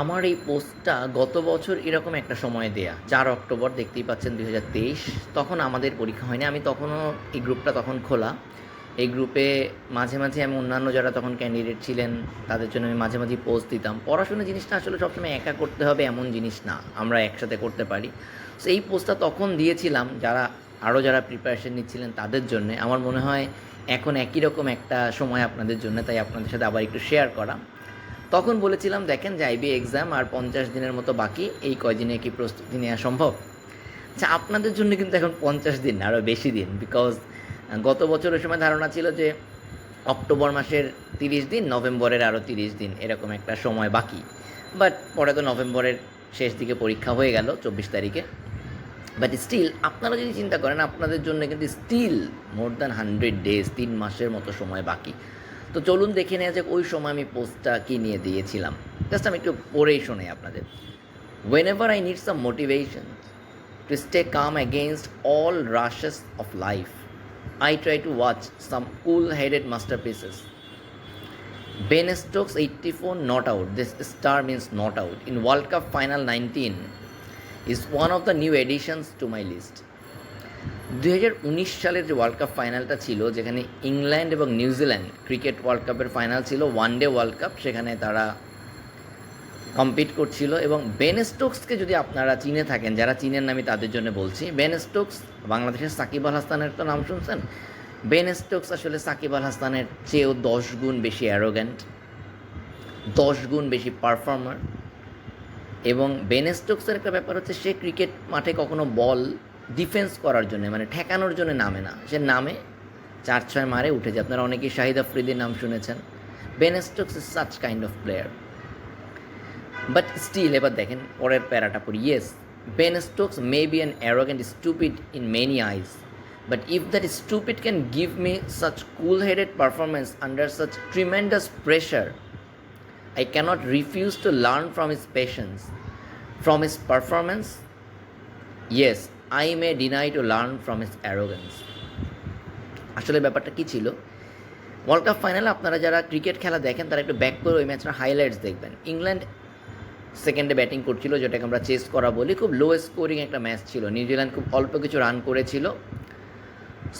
আমার এই পোস্টটা গত বছর এরকম একটা সময়ে দেয়া ৪ অক্টোবর দেখতেই পাচ্ছেন ২০২৩। তখন আমাদের পরীক্ষা হয়নি, আমি তখনও এই গ্রুপটা তখন খোলা। এই গ্রুপে মাঝে মাঝে আমি অন্যান্য যারা তখন ক্যান্ডিডেট ছিলেন তাদের জন্য আমি মাঝে মাঝে পোস্ট দিতাম। পড়াশোনা জিনিসটা আসলে সবসময় একা করতে হবে এমন জিনিস না, আমরা একসাথে করতে পারি। সো এই পোস্টটা তখন দিয়েছিলাম যারা প্রিপারেশন নিচ্ছিলেন তাদের জন্য। আমার মনে হয় এখন একই রকম একটা সময় আপনাদের জন্য, তাই আপনাদের সাথে আবার একটু শেয়ার করা। তখন বলেছিলাম দেখেন যে আইবি এক্সাম আর 50 দিনের মতো বাকি, এই কয়দিনে কি প্রস্তুতি নেওয়া সম্ভব? আচ্ছা, আপনাদের জন্য কিন্তু এখন 50 দিন আরও বেশি দিন, বিকজ গত বছরের সময় ধারণা ছিল যে অক্টোবর মাসের 30 দিন, নভেম্বরের আরও 30 দিন, এরকম একটা সময় বাকি। বাট পরে তো নভেম্বরের শেষ দিকে পরীক্ষা হয়ে গেল 24 তারিখে। বাট স্টিল আপনারা যদি চিন্তা করেন আপনাদের জন্য কিন্তু স্টিল মোর দ্যান 100 ডেজ, 3 মাসের মতো সময় বাকি। তো চলুন দেখে নেওয়া যাক ওই সময় আমি পোস্টটা কী নিয়ে দিয়েছিলাম। জাস্ট আমি একটু পড়েই শোনাই আপনাদের। Whenever I need some motivation to stay calm against all rushes of life, I try to watch some cool-headed masterpieces. Ben Stokes 84 not out. This star means not out. In World Cup Final 19 is one of the new additions to my list. 2019 সালের যে world cup ফাইনালটা ছিল, যেখানে England এবং New Zealand cricket world কাপের final ছিল, one day world cup, সেখানে তারা compete করছিল। এবং বেন স্টোকসকে যদি আপনারা চিনে থাকেন, যারা চিনেন না আমি তাদের জন্য বলছি, বেন স্টোকস বাংলাদেশের সাকিব আল হাসানের তো নাম শুনছেন। বেন স্টোকস আসলে সাকিব আল হাসানের চেয়েও 10 গুণ বেশি অ্যারোগ্যান্ট, 10 গুণ বেশি পারফর্মার। এবং বেন স্টোকসের একটা ব্যাপার হচ্ছে, সে ক্রিকেট মাঠে কখনো বল ডিফেন্স করার জন্য, মানে ঠেকানোর জন্য নামে না, সে নামে 4-6 মারে উঠে যায়। আপনারা অনেকেই শাহিদ আফ্রিদির নাম শুনেছেন। Ben Stokes is such kind of player. But still, এবার দেখেন পরের প্যারাটা পড়ি। Yes, Ben Stokes may be an arrogant stupid in many eyes, but if that stupid can give me such cool-headed performance under such tremendous pressure, I cannot refuse to learn from his patience, from his performance. Yes, I may deny to learn from his arrogance. আসলে ব্যাপারটা কী ছিল, world cup ফাইনালে আপনারা যারা cricket খেলা দেখেন তারা একটু ব্যাক করে ওই ম্যাচটার হাইলাইটস দেখবেন। ইংল্যান্ড সেকেন্ডে ব্যাটিং করছিল, যেটাকে আমরা চেস করা বলি। খুব লো স্কোরিং একটা ম্যাচ ছিল, নিউজিল্যান্ড খুব অল্প কিছু রান করেছিল।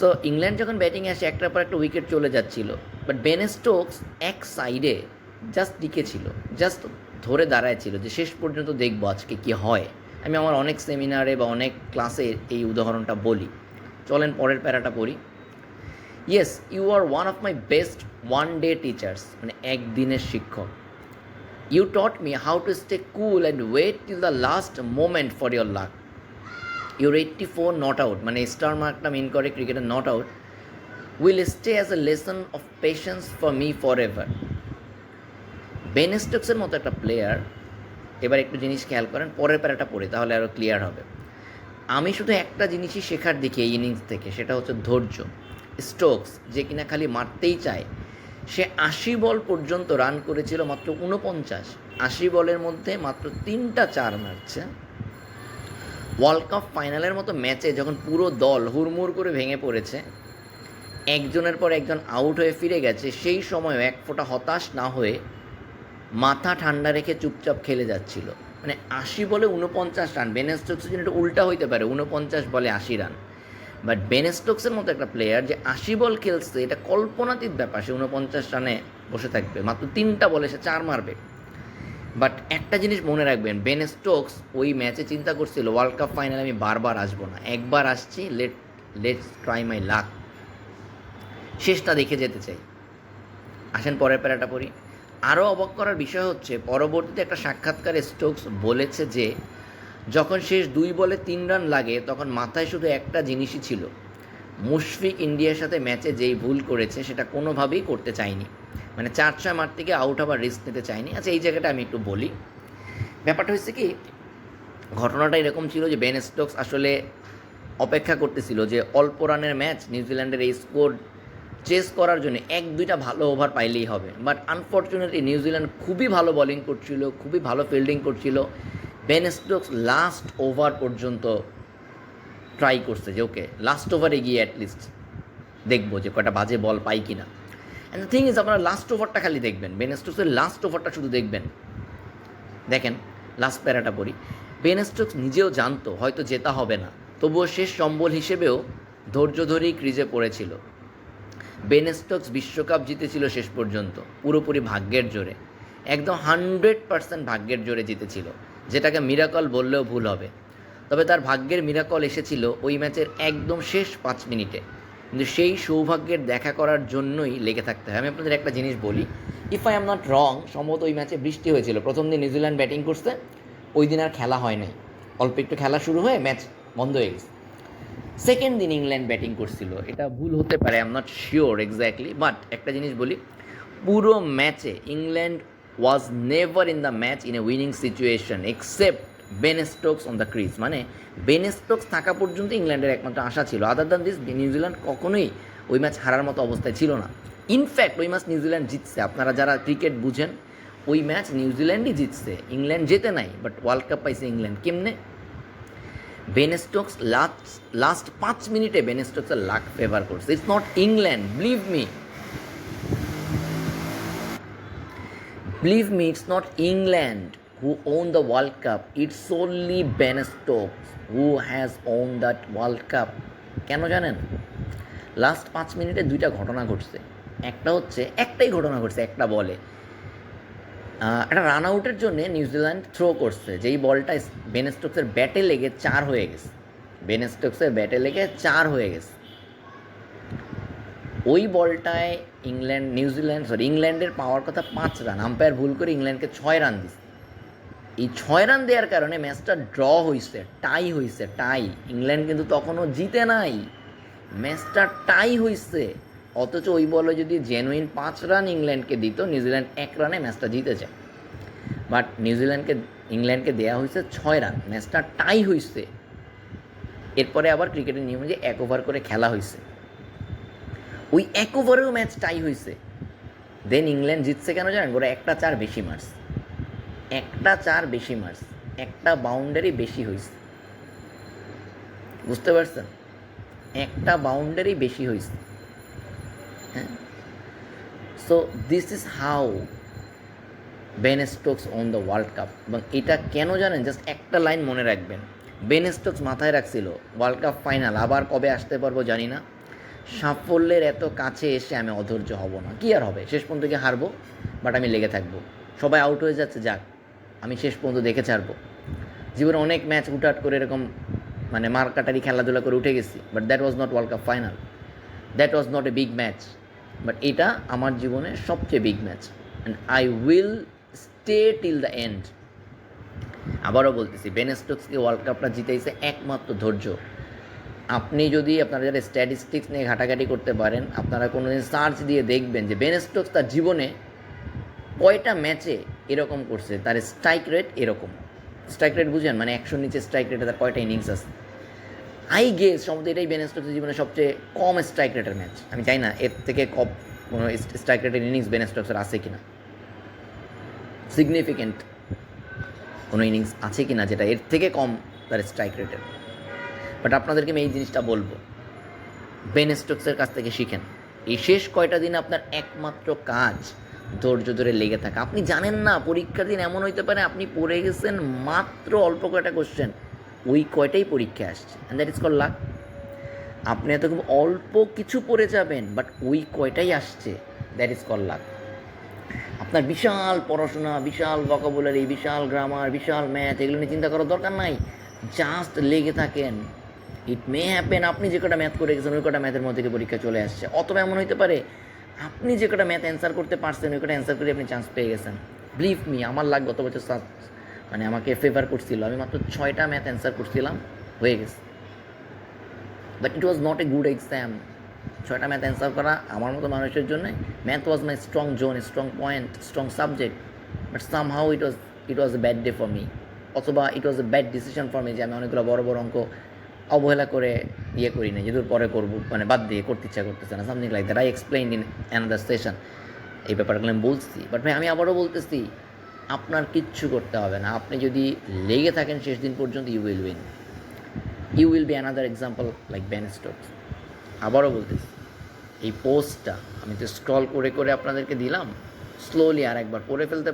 সো ইংল্যান্ড যখন ব্যাটিংয়ে আসে একটার পর একটা উইকেট চলে যাচ্ছিল, বাট বেন স্টোকস এক সাইডে জাস্ট টিকেছিল, জাস্ট ধরে দাঁড়ায় ছিল যে শেষ পর্যন্ত দেখবো আজকে কী হয়। আমি আমার অনেক সেমিনারে বা অনেক ক্লাসে এই উদাহরণটা বলি। চলেন পরের প্যারাটা পড়ি। Yes, you are one of my best one day teachers, মানে একদিনের শিক্ষক। You taught me how to stay cool and wait till the last moment for your luck. Your 84 not out, মানে স্টার মার্কটা মিন করে ক্রিকেটের not out, will stay as a lesson of patience for me forever এভার। বেন স্টোকসের মতো একটা player, এবার একটু জিনিস খেয়াল করেন, পরের প্যারাটা পড়ে তাহলে আরও ক্লিয়ার হবে। আমি শুধু একটা জিনিসই শেখার দিকে এই ইনিংস থেকে, সেটা হচ্ছে ধৈর্য। স্টোকস যে কিনা খালি মারতেই চায়, সে 80 বল পর্যন্ত রান করেছিল মাত্র 49। 80 বলের মধ্যে মাত্র 3টা 4 মারছে। ওয়ার্ল্ড কাপ ফাইনালের মতো ম্যাচে যখন পুরো দল হুড়মুড় করে ভেঙে পড়েছে, একজনের পর একজন আউট হয়ে ফিরে গেছে, সেই সময়ও এক ফোঁটা হতাশ না হয়ে মাথা ঠান্ডা রেখে চুপচাপ খেলে যাচ্ছিল। মানে 80 বলে 49 রান। বেন স্টোকসের জন্য এটা উল্টা হইতে পারে, 49 বলে 80 রান। বাট বেন স্টোকসের মতো একটা প্লেয়ার যে 80 বল খেলছে, এটা কল্পনাতীত ব্যাপার। সে 49 রানে বসে থাকবে, মাত্র 3টা বলে সে 4 মারবে। বাট একটা জিনিস মনে রাখবেন, বেন স্টোকস ওই ম্যাচে চিন্তা করছিল ওয়ার্ল্ড কাপ ফাইনালে আমি বারবার আসবো না, একবার আসছি, লেটস ট্রাই মাই লাক, শেষটা দেখে যেতে চাই। আসেন পরের প্যারাটা পড়ি। আরও অবাক করার বিষয় হচ্ছে, পরবর্তীতে একটা সাক্ষাৎকারে স্টোকস বলেছে যে যখন শেষ 2 বলে 3 রান লাগে তখন মাথায় শুধু একটা জিনিসই ছিল, মুশফিক ইন্ডিয়ার সাথে ম্যাচে যেই ভুল করেছে সেটা কোনোভাবেই করতে চাইনি। মানে 4-6 মারতে গিয়ে আউট হবার রিস্ক নিতে চাইনি। আচ্ছা, এই জায়গাটা আমি একটু বলি। ব্যাপারটা হচ্ছে কি, ঘটনাটা এরকম ছিল যে বেন স্টোকস আসলে অপেক্ষা করতেছিল যে অল্প রানের ম্যাচ, নিউজিল্যান্ডের এই স্কোর চেস করার জন্য 1-2টা ভালো ওভার পাইলেই হবে। বাট আনফর্চুনেটলি নিউজিল্যান্ড খুবই ভালো বোলিং করছিল, খুবই ভালো ফিল্ডিং করছিল। বেন স্টোকস লাস্ট ওভার পর্যন্ত ট্রাই করছে যে ওকে লাস্ট ওভারে গিয়ে অ্যাটলিস্ট দেখবো যে কটা বাজে বল পাই কিনা। অ্যান্ড দ্য থিং ইজ, আপনারা লাস্ট ওভারটা খালি দেখবেন, বেন স্টোকসের লাস্ট ওভারটা শুধু দেখবেন। দেখেন লাস্ট প্যারাটা পড়ি। বেন স্টোকস নিজেও জানতো হয়তো জেতা হবে না, তবুও শেষ সম্বল হিসেবেও ধৈর্য ধরেই ক্রিজে পড়েছিল। বেন স্টোকস বিশ্বকাপ জিতেছিল শেষ পর্যন্ত পুরোপুরি ভাগ্যের জোরে, একদম 100% ভাগ্যের জোরে জিতেছিল, যেটাকে মিরাকল বললেও ভুল হবে। তবে তার ভাগ্যের মিরাকল এসেছিল ওই ম্যাচের একদম শেষ 5 মিনিটে, কিন্তু সেই সৌভাগ্যের দেখা করার জন্যই লেগে থাকতে হয়। আমি আপনাদের একটা জিনিস বলি, if I am not wrong, সম্ভবত ওই ম্যাচে বৃষ্টি হয়েছিল, প্রথম দিন নিউজিল্যান্ড ব্যাটিং করছে, ওই দিন আর খেলা হয় নাই, অল্প একটু খেলা শুরু হয়ে ম্যাচ বন্ধ হয়ে গেছে। সেকেন্ড দিন ইংল্যান্ড ব্যাটিং করছিল, এটা ভুল হতে পারে, I am not sure exactly, but একটা জিনিস বলি, পুরো ম্যাচে England was never in the match in a winning situation except Ben Stokes on the crease. মানে বেন স্টোকস থাকা পর্যন্ত ইংল্যান্ডের একমাত্র আশা ছিল, আদার দ্যান দিস নিউজিল্যান্ড কখনোই ওই ম্যাচ হারার মতো অবস্থায় ছিল না। ইনফ্যাক্ট ওই ম্যাচ নিউজিল্যান্ড জিতছে, আপনারা যারা ক্রিকেট বুঝেন, ওই ম্যাচ নিউজিল্যান্ডই জিতছে, ইংল্যান্ড জেতে নাই, বাট ওয়ার্ল্ড কাপ পাইছে ইংল্যান্ড। কেমনে? বেন স্টোকস লাস্ট 5 মিনিটে বেন স্টোকসের লাক ফেভার করছে। It's not England, Believe me, it's not England who won the World Cup. It's only Ben Stokes who has won that World Cup. কেন জানেন? Last 5 মিনিটে দুইটা ঘটনা ঘটছে। একটাই ঘটনা ঘটছে একটা বলে। একটা রান আউটের জন্য নিউজিল্যান্ড থ্রো করছে, যেই বলটা বেন স্টোকসের ব্যাটে লেগে 4 হয়ে গেছে। ওই বলটায় ইংল্যান্ডের পাওয়ার কথা 5 রান, আম্পায়ার ভুল করে ইংল্যান্ডকে 6 রান দিচ্ছে। এই 6 রান দেওয়ার কারণে ম্যাচটা ড্র হয়েছে, টাই। ইংল্যান্ড কিন্তু তখনও জিতে নাই, ম্যাচটা টাই হয়েছে। অথচ ওই বলে যদি জেনুইন 5 রান ইংল্যান্ডকে দিত, নিউজিল্যান্ড 1 রানে ম্যাচটা জিতে যায়। বাট ইংল্যান্ডকে দেওয়া হয়েছে 6 রান, ম্যাচটা টাই হয়েছে। এরপরে আবার ক্রিকেটের নিয়ম অনুযায়ী 1 ওভার করে খেলা হয়েছে, ওই 1 ওভারেও ম্যাচ টাই হয়েছে। দেন ইংল্যান্ড জিতছে কেন জানেন? ওরা একটা 4 বেশি মারছে, একটা বাউন্ডারি বেশি হয়েছে, বুঝতে পারছেন? একটা বাউন্ডারি বেশি হয়েছে। হ্যাঁ, so this is how Ben Stokes on the world cup. এবং এটা কেন জানেন? জাস্ট একটা লাইন মনে রাখবেন, বেন স্টোকস মাথায় রাখছিল ওয়ার্ল্ড কাপ ফাইনাল আবার কবে আসতে পারবো জানি না, সাফল্যের এত কাছে এসে আমি অধৈর্য হব না। কী আর হবে, শেষ পর্যন্ত গিয়ে হারবো, বাট আমি লেগে থাকবো। সবাই আউট হয়ে যাচ্ছে, যাক, আমি শেষ পর্যন্ত দেখে ছাড়বো। জীবনে অনেক ম্যাচ হুটহাট করে এরকম মানে মারকাটারি খেলাধুলা করে উঠে গেছি, but that was not world cup final, that was not a big match. But এটা আমার জীবনে সবচেয়ে big match, and I will stay till the end. আবারও বলতেছি, বেন স্টোকসকে ওয়ার্ল্ড কাপটা জিতেছে একমাত্র ধৈর্য। আপনি যদি আপনারা যারা স্ট্যাটিস্টিক্স নিয়ে ঘাটাঘাটি করতে পারেন, আপনারা কোনো দিন সার্চ দিয়ে দেখবেন যে বেন স্টোকস তার জীবনে কয়টা ম্যাচে এরকম করছে, তার স্ট্রাইক রেট এরকম। স্ট্রাইক রেট বুঝেন? মানে 100 নিচে স্ট্রাইক রেটে তার কয়টা ইনিংস আছে। আই গেস সম্ভবত এটাই বেন স্টোকসের জীবনে সবচেয়ে কম স্ট্রাইক রেটের ম্যাচ। আমি চাই না এর থেকে কম কোনো স্ট্রাইক রেটের ইনিংস বেন স্টোকসের আছে কিনা, সিগনিফিকেন্ট কোনো ইনিংস আছে কিনা যেটা এর থেকে কম তার স্ট্রাইক রেটের। বাট আপনাদেরকে আমি এই জিনিসটা বলবো, বেন স্টোকসের কাছ থেকে শিখেন। এই শেষ কয়টা দিন আপনার একমাত্র কাজ ধৈর্য ধরে লেগে থাকা। আপনি জানেন না, পরীক্ষার দিন এমন হইতে পারে আপনি পড়ে গেছেন মাত্র অল্প কয়টা কোশ্চেন, ওই কয়টাই পরীক্ষা আসছে, and that is call lakh. আপনি এত খুব অল্প কিছু পড়ে যাবেন, বাট ওই কয়টাই আসছে, দ্যাট ইজ কল লাক। আপনার বিশাল পড়াশোনা, বিশাল ভোকাবুলারি, বিশাল গ্রামার, বিশাল ম্যাথ, এগুলো নিয়ে চিন্তা করার দরকার নাই, জাস্ট লেগে থাকেন। ইট মে হ্যাপেন আপনি যে কটা ম্যাথ করে গেছেন ওই কটা ম্যাথের মধ্যে পরীক্ষা চলে আসছে, অথবা এমন হইতে পারে আপনি যে কটা ম্যাথ অ্যান্সার করতে পারছেন ওই কটা অ্যান্সার করে আপনি চান্স পেয়ে গেছেন। বিলিভ মি, আমার লাগ গত বছর মানে আমাকে ফেভার করছিল, আমি মাত্র 6টা ম্যাথ অ্যান্সার করছিলাম, হয়ে গেছে। But it was not a good exam. 6টা ম্যাথ অ্যান্সার করা আমার মতো মানুষের জন্য, math was my strong zone, strong point, strong subject, but somehow it was a bad day for me, অথবা it was a bad decision for me যে আমি অনেকগুলো বড় বড় অঙ্ক অবহেলা করে করি না, যেদূর পরে করবো, মানে বাদ দিয়ে করতে ইচ্ছা করতেছে না, something like that. I explain in another session এই ব্যাপারগুলো আমি বলছি। বাট ভাই আমি আবারও বলতেছি, আপনার কিচ্ছু করতে হবে না, আপনি যদি লেগে থাকেন শেষ দিন পর্যন্ত, you will win, you will be another example like Ben Stokes. আবারও বলতেছি, এই পোস্টটা আমি তো স্ক্রল করে করে আপনাদেরকে দিলাম, স্লোলি আর একবার পড়ে ফেলতে